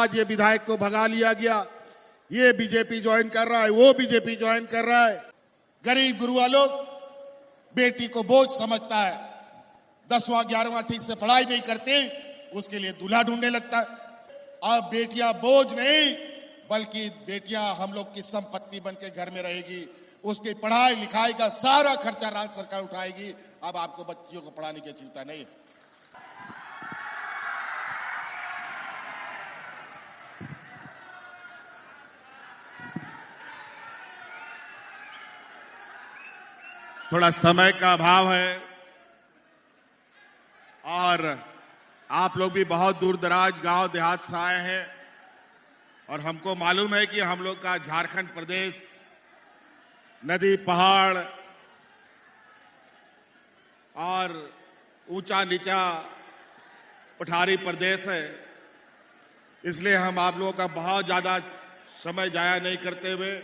बाद ये विधायक को भगा लिया गया, ये बीजेपी ज्वाइन कर रहा है, वो बीजेपी ज्वाइन कर रहा है। गरीब गुरुआ लोग बेटी को बोझ समझता है, 10वां 11वां ठीक से पढ़ाई नहीं करते, उसके लिए दूल्हा ढूंढने लगता है। अब बेटियां बोझ नहीं, बल्कि बेटियां हम लोग की संपत्ति बन के घर में रहेगी, उसकी पढ़ाई लिखाई का सारा खर्चा राज्य सरकार उठाएगी। अब आपको बच्चियों को पढ़ाने की चिंता नहीं। थोड़ा समय का अभाव है और आप लोग भी बहुत दूर दराज गांव देहात से आए हैं और हमको मालूम है कि हम लोग का झारखंड प्रदेश नदी पहाड़ और ऊंचा नीचा पठारी प्रदेश है, इसलिए हम आप लोगों का बहुत ज्यादा समय जाया नहीं करते हुए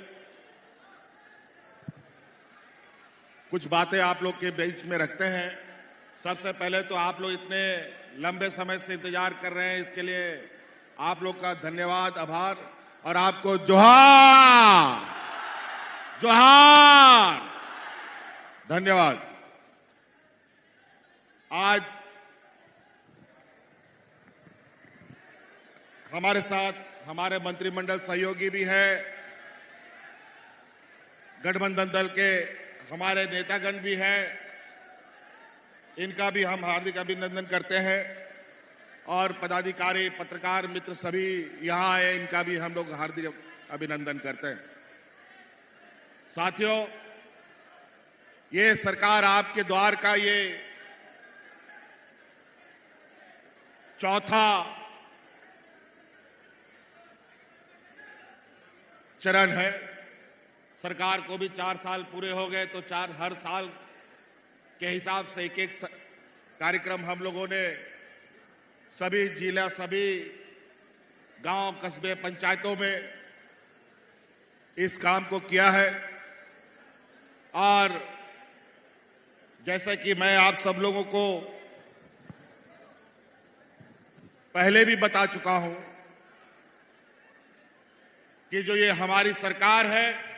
कुछ बातें आप लोग के बीच में रखते हैं। सबसे पहले तो आप लोग इतने लंबे समय से इंतजार कर रहे हैं, इसके लिए आप लोग का धन्यवाद, आभार और आपको जोहार जोहार, धन्यवाद। आज हमारे साथ हमारे मंत्रिमंडल सहयोगी भी है, गठबंधन दल के हमारे नेतागण भी हैं, इनका भी हम हार्दिक अभिनंदन करते हैं और पदाधिकारी पत्रकार मित्र सभी यहां आए, इनका भी हम लोग हार्दिक अभिनंदन करते हैं। साथियों, ये सरकार आपके द्वार का ये चौथा चरण है। सरकार को भी 4 साल पूरे हो गए, तो हर साल के हिसाब से एक एक कार्यक्रम हम लोगों ने सभी जिला, सभी गांव, कस्बे, पंचायतों में इस काम को किया है। और जैसे कि मैं आप सब लोगों को पहले भी बता चुका हूं कि जो ये हमारी सरकार है,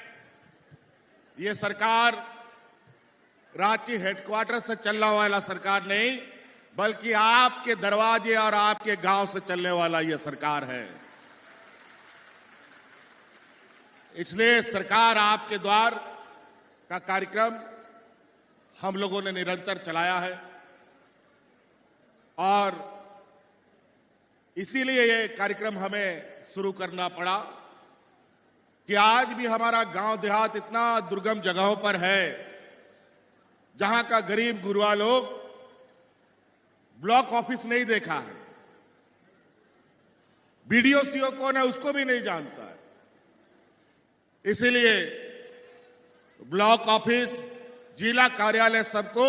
ये सरकार रांची हेडक्वार्टर से चलने वाला सरकार नहीं, बल्कि आपके दरवाजे और आपके गांव से चलने वाला ये सरकार है। इसलिए सरकार आपके द्वार का कार्यक्रम हम लोगों ने निरंतर चलाया है और इसीलिए ये कार्यक्रम हमें शुरू करना पड़ा कि आज भी हमारा गांव देहात इतना दुर्गम जगहों पर है, जहां का गरीब गुरुआ लोग ब्लॉक ऑफिस नहीं देखा है, बीडीओ सीओ कौन है उसको भी नहीं जानता है। इसीलिए ब्लॉक ऑफिस, जिला कार्यालय सबको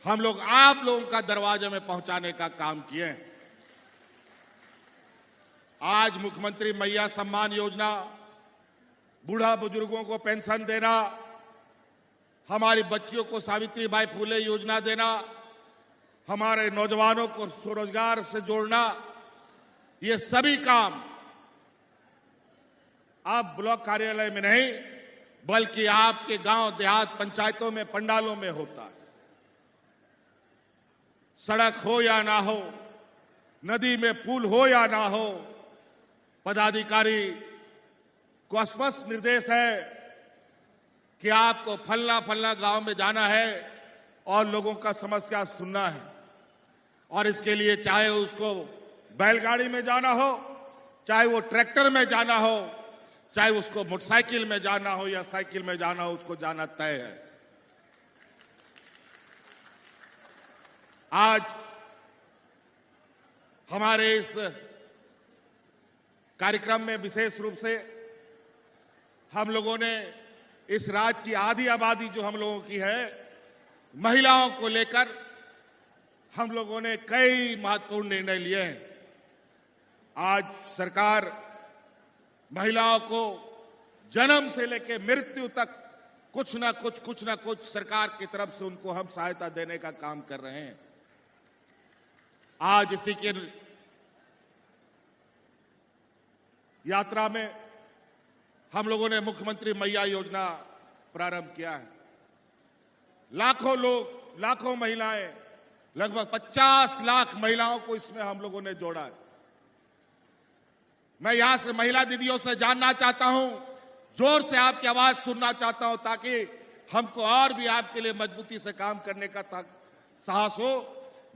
हम लोग आप लोगों का दरवाजे में पहुंचाने का काम किए हैं। आज मुख्यमंत्री मैया सम्मान योजना, बूढ़ा बुजुर्गों को पेंशन देना, हमारी बच्चियों को सावित्रीबाई फुले योजना देना, हमारे नौजवानों को स्वरोजगार से जोड़ना, ये सभी काम अब ब्लॉक कार्यालय में नहीं, बल्कि आपके गांव देहात पंचायतों में, पंडालों में होता है। सड़क हो या ना हो, नदी में पुल हो या ना हो, पदाधिकारी को स्पष्ट निर्देश है कि आपको फलना फलना गांव में जाना है और लोगों का समस्या सुनना है। और इसके लिए चाहे उसको बैलगाड़ी में जाना हो, चाहे वो ट्रैक्टर में जाना हो, चाहे उसको मोटरसाइकिल में जाना हो या साइकिल में जाना हो, उसको जाना तय है। आज हमारे इस कार्यक्रम में विशेष रूप से हम लोगों ने इस राज्य की आधी आबादी जो हम लोगों की है, महिलाओं को लेकर हम लोगों ने कई महत्वपूर्ण निर्णय लिए हैं। आज सरकार महिलाओं को जन्म से लेकर मृत्यु तक कुछ ना कुछ सरकार की तरफ से उनको हम सहायता देने का काम कर रहे हैं। आज इसी के यात्रा में हम लोगों ने मुख्यमंत्री मैया योजना प्रारंभ किया है। लाखों लोग, लाखों महिलाएं, लगभग 50 लाख महिलाओं को इसमें हम लोगों ने जोड़ा है। मैं यहां से महिला दीदियों से जानना चाहता हूं, जोर से आपकी आवाज सुनना चाहता हूं, ताकि हमको और भी आपके लिए मजबूती से काम करने का साहस हो।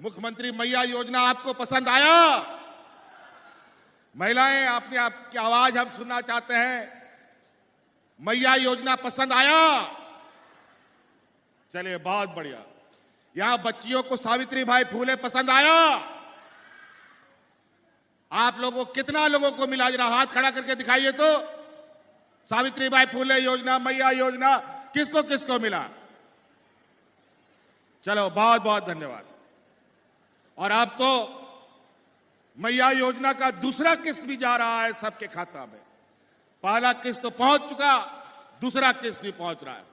मुख्यमंत्री मैया योजना आपको पसंद आया? महिलाएं, आपकी आवाज हम सुनना चाहते हैं। मैया योजना पसंद आया? चलिए, बहुत बढ़िया। यहां बच्चियों को सावित्रीबाई फूले पसंद आया? आप लोगों, कितना लोगों को मिला? जरा हाथ खड़ा करके दिखाइए तो। सावित्रीबाई फूले योजना, मैया योजना, किसको किसको मिला? चलो, बहुत बहुत धन्यवाद। और अब तो मैया योजना का दूसरा किस्त भी जा रहा है सबके खाता में। पहला किस्त तो पहुंच चुका, दूसरा किस्त भी पहुंच रहा है।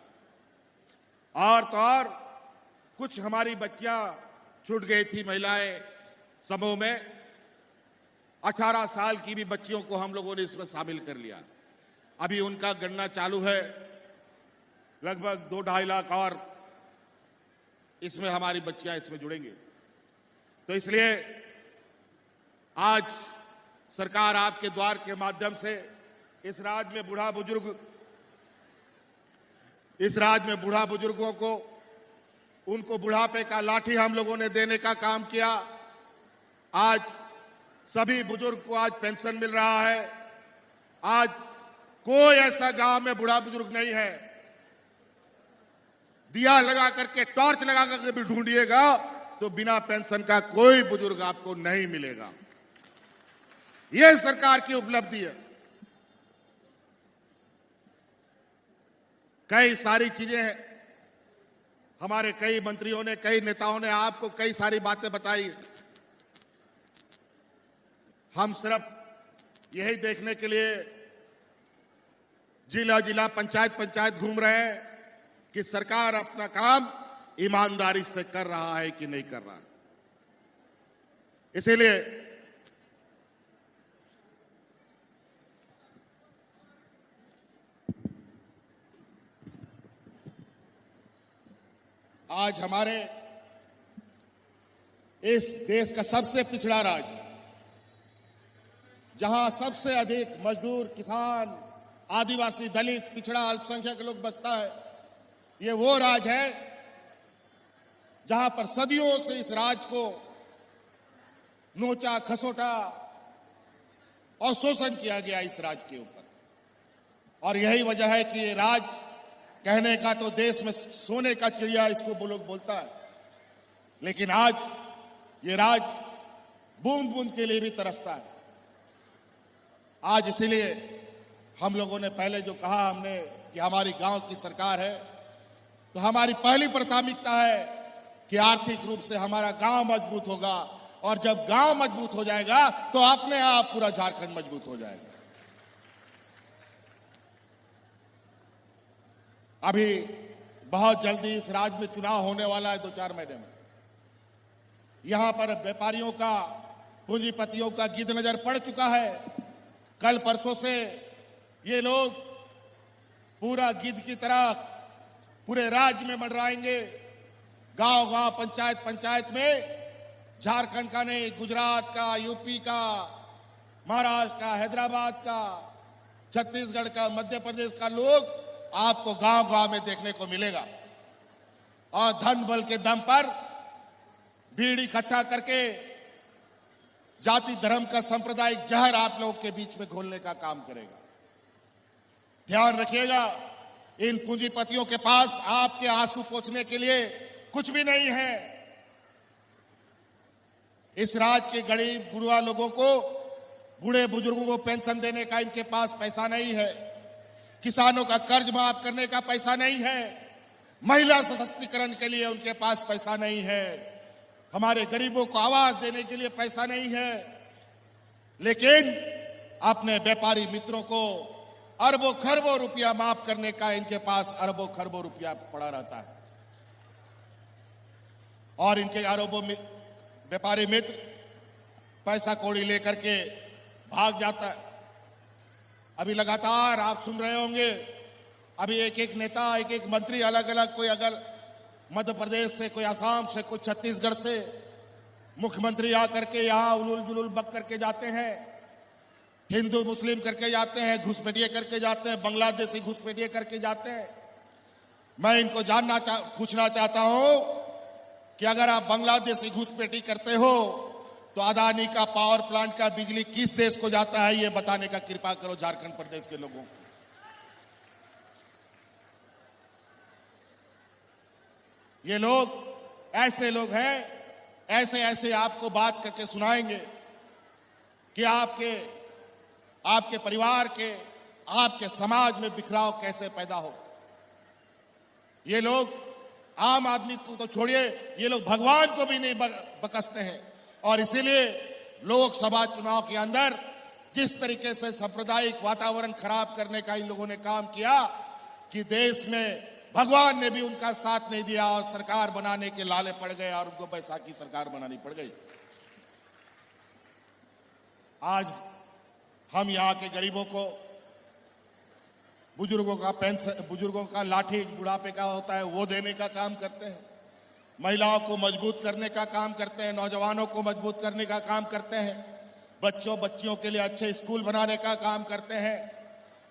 और तो और कुछ हमारी बच्चियां छूट गई थी, महिलाएं समूह में 18 साल की भी बच्चियों को हम लोगों ने इसमें शामिल कर लिया। अभी उनका गणना चालू है, लगभग 2-2.5 लाख और इसमें हमारी बच्चियां इसमें जुड़ेंगी। तो इसलिए आज सरकार आपके द्वार के माध्यम से इस राज्य में बूढ़ा बुजुर्गों को, उनको बुढ़ापे का लाठी हम लोगों ने देने का काम किया। आज सभी बुजुर्ग को आज पेंशन मिल रहा है। आज कोई ऐसा गांव में बूढ़ा बुजुर्ग नहीं है, दिया लगा करके, टॉर्च लगा करके भी ढूंढिएगा तो बिना पेंशन का कोई बुजुर्ग आपको नहीं मिलेगा। यह सरकार की उपलब्धि है। कई सारी चीजें हैं, हमारे कई मंत्रियों ने, कई नेताओं ने आपको कई सारी बातें बताई। हम सिर्फ यही देखने के लिए जिला जिला, पंचायत पंचायत घूम रहे हैं कि सरकार अपना काम ईमानदारी से कर रहा है कि नहीं कर रहा। इसीलिए आज हमारे इस देश का सबसे पिछड़ा राज्य, जहां सबसे अधिक मजदूर, किसान, आदिवासी, दलित, पिछड़ा, अल्पसंख्यक लोग बसता है, ये वो राज्य है जहां पर सदियों से इस राज्य को नोचा, खसोटा और शोषण किया गया इस राज्य के ऊपर। और यही वजह है कि ये राज्य, कहने का तो देश में सोने का चिड़िया इसको वो लोग बोलता है, लेकिन आज ये राज्य बूंद बूंद के लिए भी तरसता है। आज इसीलिए हम लोगों ने पहले जो कहा हमने कि हमारी गांव की सरकार है, तो हमारी पहली प्राथमिकता है कि आर्थिक रूप से हमारा गांव मजबूत होगा, और जब गांव मजबूत हो जाएगा तो अपने आप पूरा झारखंड मजबूत हो जाएगा। अभी बहुत जल्दी इस राज्य में चुनाव होने वाला है, 2-4 महीने में। यहां पर व्यापारियों का, पूंजीपतियों का गिद्ध नजर पड़ चुका है। कल परसों से ये लोग पूरा गिद्ध की तरह पूरे राज्य में मंडराएंगे। गांव गांव, पंचायत पंचायत में झारखंड का नहीं, गुजरात का, यूपी का, महाराष्ट्र का, हैदराबाद का, छत्तीसगढ़ का, मध्य प्रदेश का लोग आपको गांव गांव में देखने को मिलेगा। और धन बल के दम पर भीड़ इकट्ठा करके जाति धर्म का सांप्रदायिक जहर आप लोगों के बीच में घोलने का काम करेगा। ध्यान रखिएगा, इन पूंजीपतियों के पास आपके आंसू पोंछने के लिए कुछ भी नहीं है। इस राज्य के गरीब गुरुआ लोगों को, बूढ़े बुजुर्गों को पेंशन देने का इनके पास पैसा नहीं है। किसानों का कर्ज माफ करने का पैसा नहीं है। महिला सशक्तिकरण के लिए उनके पास पैसा नहीं है। हमारे गरीबों को आवास देने के लिए पैसा नहीं है। लेकिन अपने व्यापारी मित्रों को अरबों खरबों रुपया माफ करने का इनके पास अरबों खरबों रुपया पड़ा रहता है। और इनके अरबों व्यापारी मित्र पैसा कौड़ी लेकर के भाग जाता है। अभी लगातार आप सुन रहे होंगे, अभी एक एक नेता, एक एक मंत्री अलग अलग, कोई अगर मध्य प्रदेश से, कोई असम से, कोई छत्तीसगढ़ से मुख्यमंत्री आकर के यहां उलूल जुलूल बक करके जाते हैं, हिंदू मुस्लिम करके जाते हैं, घुसपैठिए करके जाते हैं, बांग्लादेशी घुसपैठिए करके जाते हैं। मैं इनको पूछना चाहता हूं कि अगर आप बांग्लादेशी घुसपैठी करते हो तो अदानी का पावर प्लांट का बिजली किस देश को जाता है, ये बताने का कृपा करो झारखंड प्रदेश के लोगों को। ये लोग ऐसे लोग हैं, ऐसे ऐसे आपको बात करके सुनाएंगे कि आपके परिवार के, आपके समाज में बिखराव कैसे पैदा हो। ये लोग आम आदमी को तो छोड़िए, ये लोग भगवान को भी नहीं बकसते हैं। और इसीलिए लोकसभा चुनाव के अंदर जिस तरीके से सांप्रदायिक वातावरण खराब करने का इन लोगों ने काम किया कि देश में भगवान ने भी उनका साथ नहीं दिया और सरकार बनाने के लाले पड़ गए और उनको बैसाखी सरकार बनानी पड़ गई। आज हम यहां के गरीबों को, बुजुर्गों का पेंशन, बुजुर्गों का लाठी बुढ़ापे का होता है वो देने का काम करते हैं, महिलाओं को मजबूत करने का काम करते हैं, नौजवानों को मजबूत करने का काम करते हैं, बच्चों बच्चियों के लिए अच्छे स्कूल बनाने का काम करते हैं।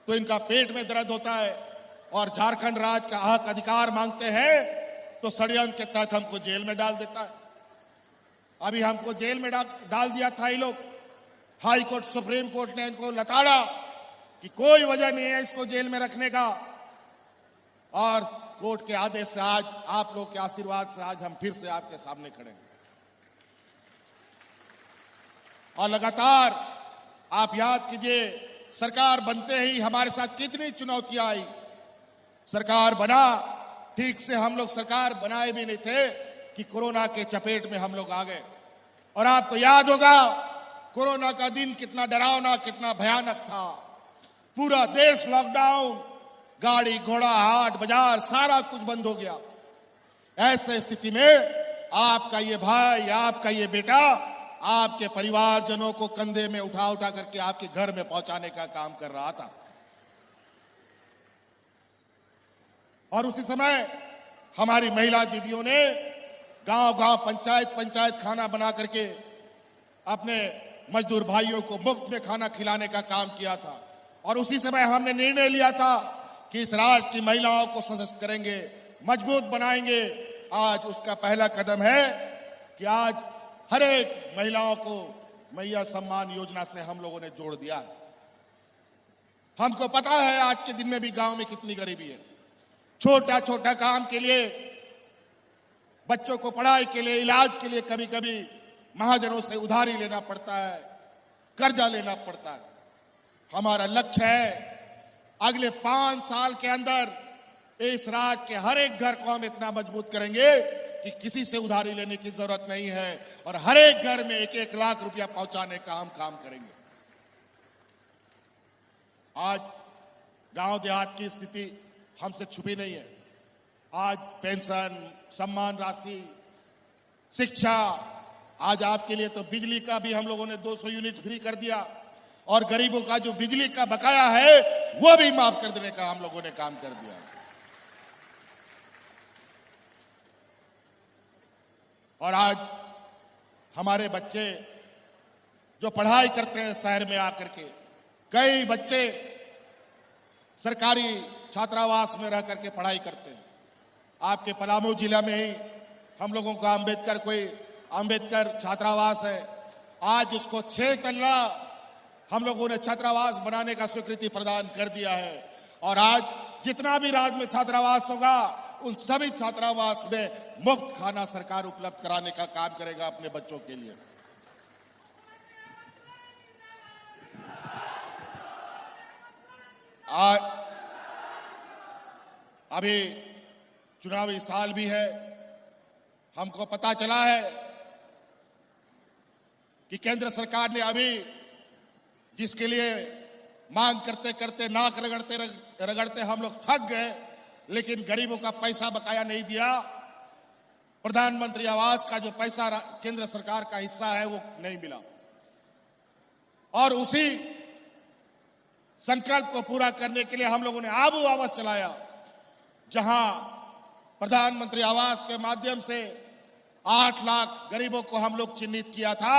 तो इनका पेट में दर्द होता है और झारखंड राज्य का हक अधिकार मांगते हैं तो षड्यंत्र के तहत हमको जेल में डाल देता है। अभी हमको जेल में डाल दिया था ये लोग। हाई कोर्ट, सुप्रीम कोर्ट ने इनको लताड़ा कि कोई वजह नहीं है इसको जेल में रखने का, और कोर्ट के आदेश से आज आप लोग के आशीर्वाद से आज हम फिर से आपके सामने खड़े हैं। और लगातार आप याद कीजिए, सरकार बनते ही हमारे साथ कितनी चुनौतियां आई। सरकार बना, ठीक से हम लोग सरकार बनाए भी नहीं थे कि कोरोना के चपेट में हम लोग आ गए। और आपको याद होगा कोरोना का दिन कितना डरावना, कितना भयानक था। पूरा देश लॉकडाउन, गाड़ी घोड़ा हाट बाजार सारा कुछ बंद हो गया। ऐसे स्थिति में आपका ये भाई, आपका ये बेटा आपके परिवारजनों को कंधे में उठा उठा करके आपके घर में पहुंचाने का काम कर रहा था। और उसी समय हमारी महिला दीदियों ने गांव गांव, पंचायत पंचायत खाना बना करके अपने मजदूर भाइयों को मुफ्त में खाना खिलाने का काम किया था। और उसी समय हमने निर्णय लिया था कि इस राज्य की महिलाओं को सशक्त करेंगे, मजबूत बनाएंगे। आज उसका पहला कदम है कि आज हर एक महिलाओं को मैया सम्मान योजना से हम लोगों ने जोड़ दिया है। हमको पता है आज के दिन में भी गांव में कितनी गरीबी है। छोटा छोटा काम के लिए, बच्चों को पढ़ाई के लिए, इलाज के लिए कभी कभी महाजनों से उधारी लेना पड़ता है, कर्जा लेना पड़ता है। हमारा लक्ष्य है अगले 5 साल के अंदर इस राज्य के हर एक घर को हम इतना मजबूत करेंगे कि किसी से उधारी लेने की जरूरत नहीं है और हर एक घर में 1-1 लाख रुपया पहुंचाने का हम काम करेंगे। आज गांव देहात की स्थिति हमसे छुपी नहीं है। आज पेंशन, सम्मान राशि, शिक्षा, आज आपके लिए तो बिजली का भी हम लोगों ने 200 यूनिट फ्री कर दिया और गरीबों का जो बिजली का बकाया है वो भी माफ कर देने का हम लोगों ने काम कर दिया। और आज हमारे बच्चे जो पढ़ाई करते हैं शहर में आकर के, कई बच्चे सरकारी छात्रावास में रह करके पढ़ाई करते हैं। आपके पलामू जिला में ही हम लोगों का अंबेडकर छात्रावास है। आज उसको 6 तल्ला हम लोगों ने छात्रावास बनाने का स्वीकृति प्रदान कर दिया है। और आज जितना भी राज्य में छात्रावास होगा उन सभी छात्रावास में मुफ्त खाना सरकार उपलब्ध कराने का काम करेगा अपने बच्चों के लिए। आज अभी चुनावी साल भी है। हमको पता चला है कि केंद्र सरकार ने अभी जिसके लिए मांग करते करते, नाक रगड़ते हम लोग थक गए, लेकिन गरीबों का पैसा बकाया नहीं दिया। प्रधानमंत्री आवास का जो पैसा केंद्र सरकार का हिस्सा है वो नहीं मिला। और उसी संकल्प को पूरा करने के लिए हम लोगों ने आबू आवास चलाया, जहां प्रधानमंत्री आवास के माध्यम से 8 लाख गरीबों को हम लोग चिन्हित किया था।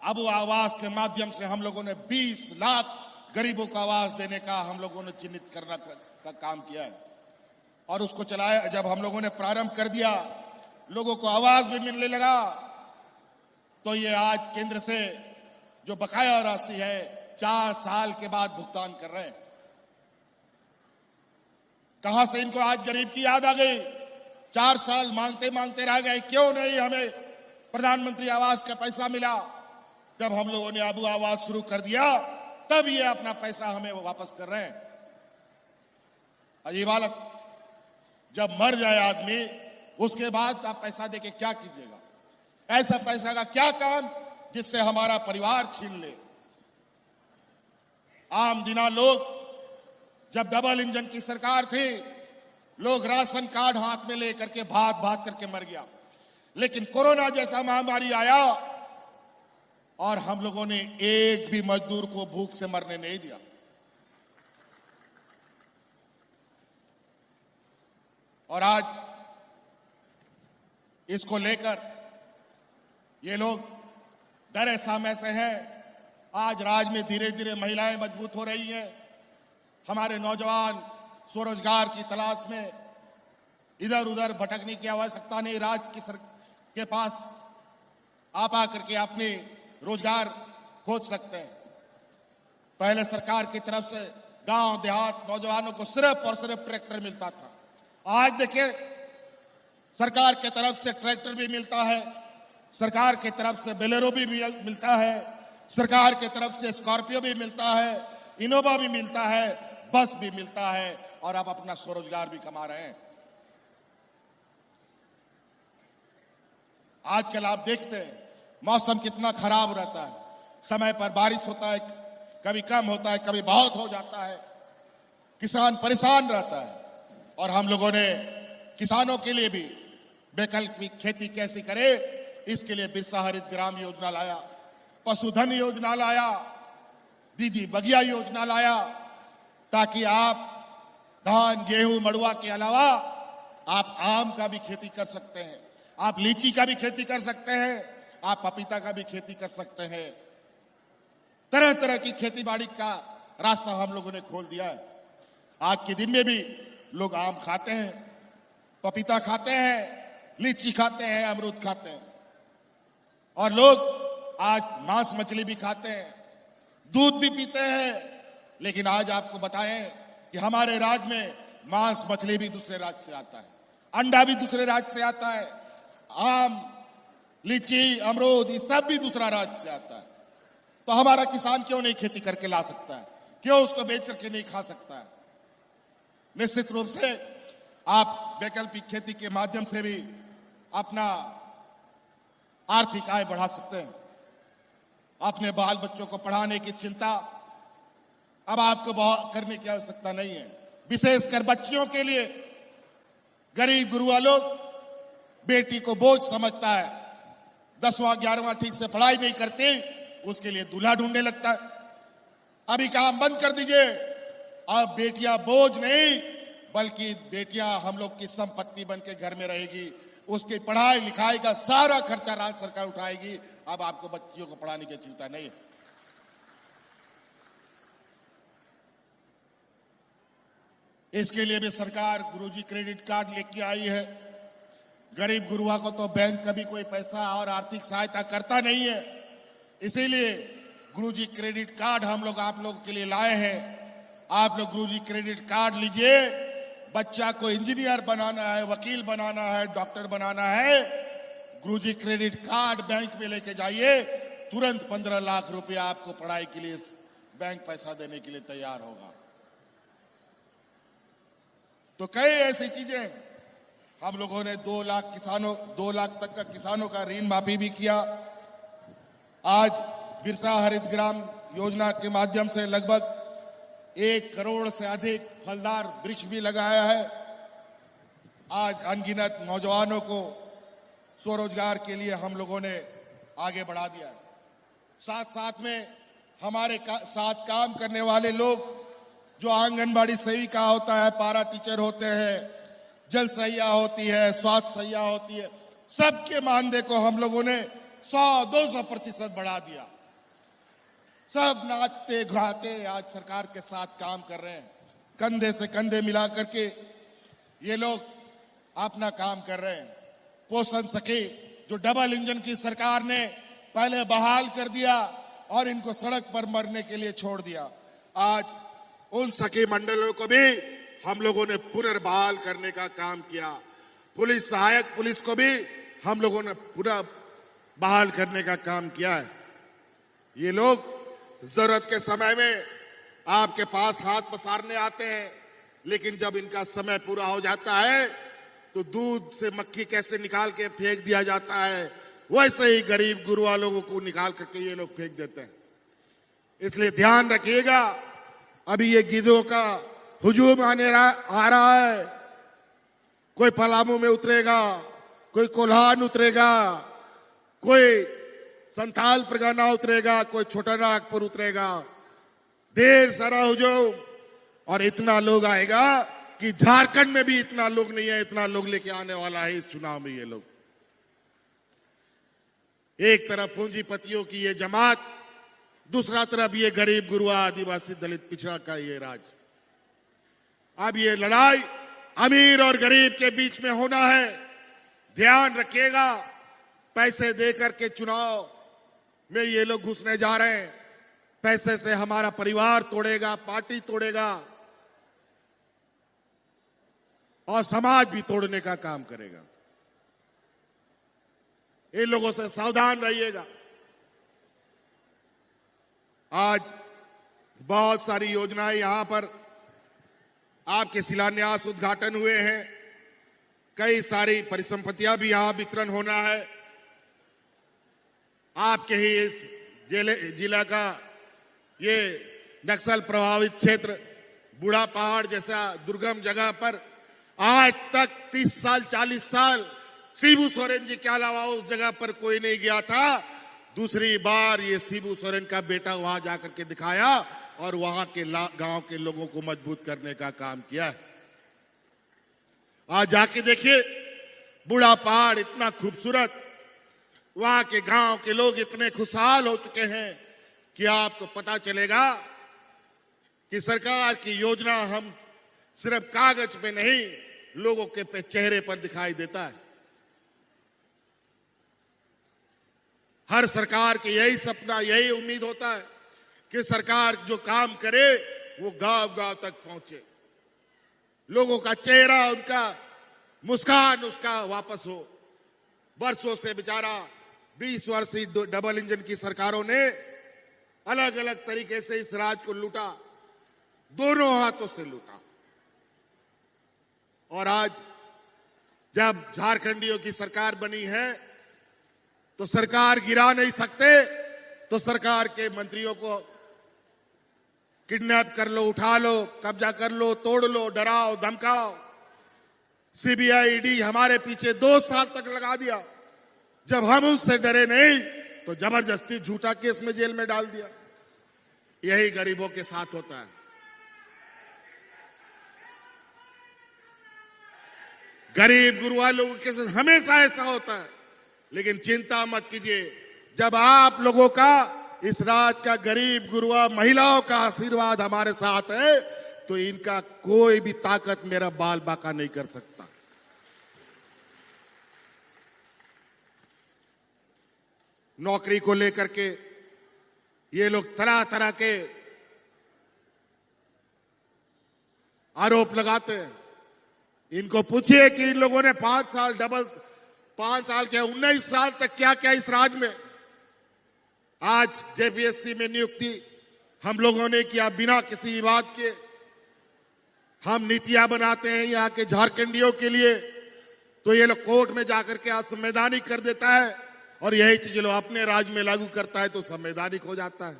आबू आवास के माध्यम से हम लोगों ने 20 लाख गरीबों को आवास देने का हम लोगों ने चिन्हित करना का काम किया है और उसको चलाया। जब हम लोगों ने प्रारंभ कर दिया, लोगों को आवास भी मिलने लगा, तो ये आज केंद्र से जो बकाया राशि है 4 साल के बाद भुगतान कर रहे हैं। कहां से इनको आज गरीब की याद आ गई? 4 साल मांगते मांगते रह गए, क्यों नहीं हमें प्रधानमंत्री आवास का पैसा मिला? जब हम लोगों ने आबू आवास शुरू कर दिया, तब ये अपना पैसा हमें वापस कर रहे हैं। अजीब हालत, जब मर जाए आदमी उसके बाद आप पैसा देके क्या कीजिएगा? ऐसा पैसा का क्या काम जिससे हमारा परिवार छीन ले? आम दिना लोग, जब डबल इंजन की सरकार थी, लोग राशन कार्ड हाथ में लेकर के भाग भाग करके मर गया। लेकिन कोरोना जैसा महामारी आया और हम लोगों ने एक भी मजदूर को भूख से मरने नहीं दिया। और आज इसको लेकर ये लोग डरे सामे से हैं। आज राज्य में धीरे धीरे महिलाएं मजबूत हो रही हैं। हमारे नौजवान स्वरोजगार की तलाश में इधर उधर भटकने की आवश्यकता नहीं। राज्य के पास आप आकर के अपने रोजगार खोज सकते हैं। पहले सरकार की तरफ से गांव देहात नौजवानों को सिर्फ और सिर्फ ट्रैक्टर मिलता था। आज देखिए, सरकार की तरफ से ट्रैक्टर भी मिलता है, सरकार की तरफ से बोलेरो भी मिलता है, सरकार की तरफ से स्कॉर्पियो भी मिलता है, इनोवा भी मिलता है, बस भी मिलता है और आप अपना स्वरोजगार भी कमा रहे हैं। आजकल आप देखते हैं मौसम कितना खराब रहता है, समय पर बारिश होता है, कभी कम होता है, कभी बहुत हो जाता है, किसान परेशान रहता है। और हम लोगों ने किसानों के लिए भी वैकल्पिक खेती कैसी करे, इसके लिए बिरसा हरित ग्राम योजना लाया, पशुधन योजना लाया, दीदी बगिया योजना लाया, ताकि आप धान गेहूं मड़ुआ के अलावा आप आम का भी खेती कर सकते हैं, आप लीची का भी खेती कर सकते हैं, आप पपीता का भी खेती कर सकते हैं। तरह तरह की खेती बाड़ी का रास्ता हम लोगों ने खोल दिया है। आज के दिन में भी लोग आम खाते हैं, पपीता खाते हैं, लीची खाते हैं, अमरूद खाते हैं और लोग आज मांस मछली भी खाते हैं, दूध भी पीते हैं। लेकिन आज आपको बताएं कि हमारे राज्य में मांस मछली भी दूसरे राज्य से आता है, अंडा भी दूसरे राज्य से आता है, आम लीची अमरूद ये सब भी दूसरा राज्य से आता है। तो हमारा किसान क्यों नहीं खेती करके ला सकता है? क्यों उसको बेच करके नहीं खा सकता है? निश्चित रूप से आप वैकल्पिक खेती के माध्यम से भी अपना आर्थिक आय बढ़ा सकते हैं। अपने बाल बच्चों को पढ़ाने की चिंता अब आपको बहुत करने की आवश्यकता नहीं है। विशेषकर बच्चियों के लिए गरीब गुरुआ लोग बेटी को बोझ समझता है, 10वां 11वां ठीक से पढ़ाई नहीं करती, उसके लिए दूल्हा ढूंढने लगता है। अभी काम बंद कर दीजिए, अब बेटियां बोझ नहीं बल्कि बेटियां हम लोग की संपत्ति बन के घर में रहेगी, उसकी पढ़ाई लिखाई का सारा खर्चा राज्य सरकार उठाएगी। अब आपको बच्चियों को पढ़ाने की चिंता नहीं है। इसके लिए भी सरकार गुरुजी क्रेडिट कार्ड लेके आई है। गरीब गुरुआ को तो बैंक कभी कोई पैसा और आर्थिक सहायता करता नहीं है, इसीलिए गुरुजी क्रेडिट कार्ड हम लोग आप लोगों के लिए लाए हैं। आप लोग गुरुजी क्रेडिट कार्ड लीजिए। बच्चा को इंजीनियर बनाना है, वकील बनाना है, डॉक्टर बनाना है, गुरुजी क्रेडिट कार्ड बैंक में लेके जाइए, तुरंत 15 लाख रुपया आपको पढ़ाई के लिए बैंक पैसा देने के लिए तैयार होगा। तो कई ऐसी चीजें हम लोगों ने 2 लाख तक का किसानों का ऋण माफी भी किया। आज बिरसा हरित ग्राम योजना के माध्यम से लगभग 1 करोड़ से अधिक फलदार वृक्ष भी लगाया है। आज अनगिनत नौजवानों को स्वरोजगार के लिए हम लोगों ने आगे बढ़ा दिया है। साथ साथ में हमारे साथ काम करने वाले लोग जो आंगनबाड़ी सेविका होता है, पारा टीचर होते हैं, जल सहिया होती है, स्वास्थ्य सहिया होती है, सबके मानदेय को हम लोगों ने 100-200% बढ़ा दिया। सब नाचते घाते आज सरकार के साथ काम कर रहे हैं, कंधे से कंधे मिला करके ये लोग अपना काम कर रहे हैं। पोषण सखी जो डबल इंजन की सरकार ने पहले बहाल कर दिया और इनको सड़क पर मरने के लिए छोड़ दिया, आज उन सखी मंडलों को भी हम लोगों ने पुनर्बहाल करने का काम किया। पुलिस सहायक पुलिस को भी हम लोगों ने पुनः बहाल करने का काम किया है। ये लोग जरूरत के समय में आपके पास हाथ पसारने आते हैं, लेकिन जब इनका समय पूरा हो जाता है तो दूध से मक्खी कैसे निकाल के फेंक दिया जाता है, वैसे ही गरीब गुरुआ लोगों को निकाल करके ये लोग फेंक देते हैं। इसलिए ध्यान रखिएगा, अभी ये गिद्धों का हुजूम आ रहा है। कोई पलामू में उतरेगा, कोई कोल्हान उतरेगा, कोई संथाल परगना उतरेगा, कोई छोटा नागपुर उतरेगा। ढेर सारा हुजूम, और इतना लोग आएगा कि झारखंड में भी इतना लोग नहीं है, इतना लोग लेके आने वाला है इस चुनाव में। ये लोग एक तरफ पूंजीपतियों की ये जमात, दूसरा तरफ ये गरीब गुरुआ आदिवासी दलित पिछड़ा का ये राज। अब ये लड़ाई अमीर और गरीब के बीच में होना है। ध्यान रखिएगा, पैसे देकर के चुनाव में ये लोग घुसने जा रहे हैं। पैसे से हमारा परिवार तोड़ेगा, पार्टी तोड़ेगा और समाज भी तोड़ने का काम करेगा। इन लोगों से सावधान रहिएगा। आज बहुत सारी योजनाएं यहां पर आपके शिलान्यास उद्घाटन हुए हैं। कई सारी परिसंपत्तियां भी यहां वितरण होना है। आपके ही इस जिला का ये नक्सल प्रभावित क्षेत्र बूढ़ा पहाड़ जैसा दुर्गम जगह पर आज तक 30 साल 40 साल शिबू सोरेन जी के अलावा उस जगह पर कोई नहीं गया था। दूसरी बार ये शिबू सोरेन का बेटा वहां जाकर के दिखाया और वहां के गांव के लोगों को मजबूत करने का काम किया है। आज जाके देखिए, बूढ़ा पहाड़ इतना खूबसूरत, वहां के गांव के लोग इतने खुशहाल हो चुके हैं कि आपको पता चलेगा कि सरकार की योजना हम सिर्फ कागज पे नहीं, लोगों के चेहरे पर दिखाई देता है। हर सरकार की यही सपना, यही उम्मीद होता है कि सरकार जो काम करे वो गांव गांव तक पहुंचे, लोगों का चेहरा, उनका मुस्कान उसका वापस हो। वर्षों से बेचारा 20 वर्षीय डबल इंजन की सरकारों ने अलग अलग तरीके से इस राज्य को लूटा, दोनों हाथों से लूटा। और आज जब झारखंडियों की सरकार बनी है तो सरकार गिरा नहीं सकते, तो सरकार के मंत्रियों को किडनैप कर लो, उठा लो, कब्जा कर लो, तोड़ लो, डराओ धमकाओ। सीबीआई ईडी हमारे पीछे 2 साल तक लगा दिया। जब हम उससे डरे नहीं तो जबरदस्ती झूठा केस में जेल में डाल दिया। यही गरीबों के साथ होता है। गरीब गुरुआ लोगों के साथ हमेशा ऐसा होता है। लेकिन चिंता मत कीजिए, जब आप लोगों का, इस राज्य का गरीब गुरुआ महिलाओं का आशीर्वाद हमारे साथ है तो इनका कोई भी ताकत मेरा बाल बाका नहीं कर सकता। नौकरी को लेकर के ये लोग तरह तरह के आरोप लगाते हैं। इनको पूछिए कि इन लोगों ने 5 साल क्या 19 साल तक क्या क्या इस राज्य में। आज जेपीएससी में नियुक्ति हम लोगों ने किया बिना किसी विवाद के। हम नीतियां बनाते हैं यहाँ के झारखंडियों के लिए, तो ये लोग कोर्ट में जाकर के असंवैधानिक कर देता है, और यही चीज लोग अपने राज्य में लागू करता है तो संवैधानिक हो जाता है।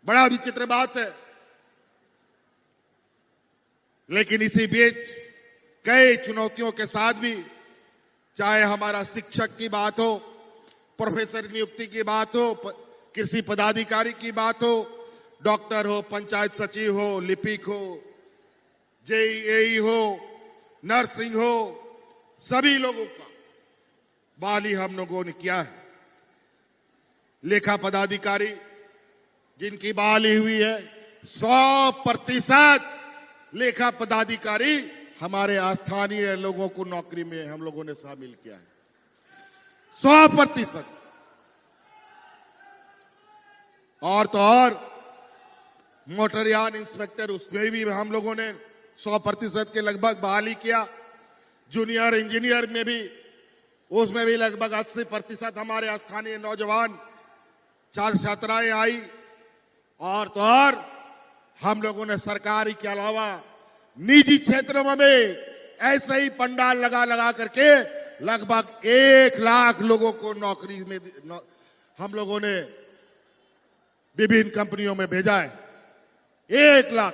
बड़ा विचित्र बात है। लेकिन इसी बीच कई चुनौतियों के साथ भी, चाहे हमारा शिक्षक की बात हो, प्रोफेसर नियुक्ति की बात हो, कृषि पदाधिकारी की बात हो, डॉक्टर हो, पंचायत सचिव हो, लिपिक हो, जेईई हो, नर्सिंग हो, सभी लोगों का बहाली हम लोगों ने किया है। लेखा पदाधिकारी जिनकी बहाली हुई है, 100% लेखा पदाधिकारी हमारे स्थानीय लोगों को नौकरी में हम लोगों ने शामिल किया है, 100%। और तो और मोटरयान इंस्पेक्टर, उसमें भी हम लोगों ने 100% के लगभग बहाली किया। जूनियर इंजीनियर में भी, उसमें भी लगभग 80% हमारे स्थानीय नौजवान छात्राएं आई। और तो और हम लोगों ने सरकारी के अलावा निजी क्षेत्रों में भी ऐसे ही पंडाल लगा लगा करके लगभग 1 लाख लोगों को नौकरी में हम लोगों ने विभिन्न कंपनियों में भेजा है। 1 लाख।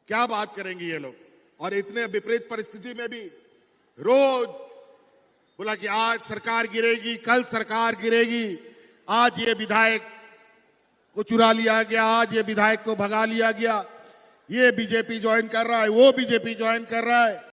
क्या बात करेंगे ये लोग। और इतने विपरीत परिस्थिति में भी रोज बोला कि आज सरकार गिरेगी, कल सरकार गिरेगी, आज ये विधायक को चुरा लिया गया, आज ये विधायक को भगा लिया गया, ये बीजेपी ज्वाइन कर रहा है, वो बीजेपी ज्वाइन कर रहा है।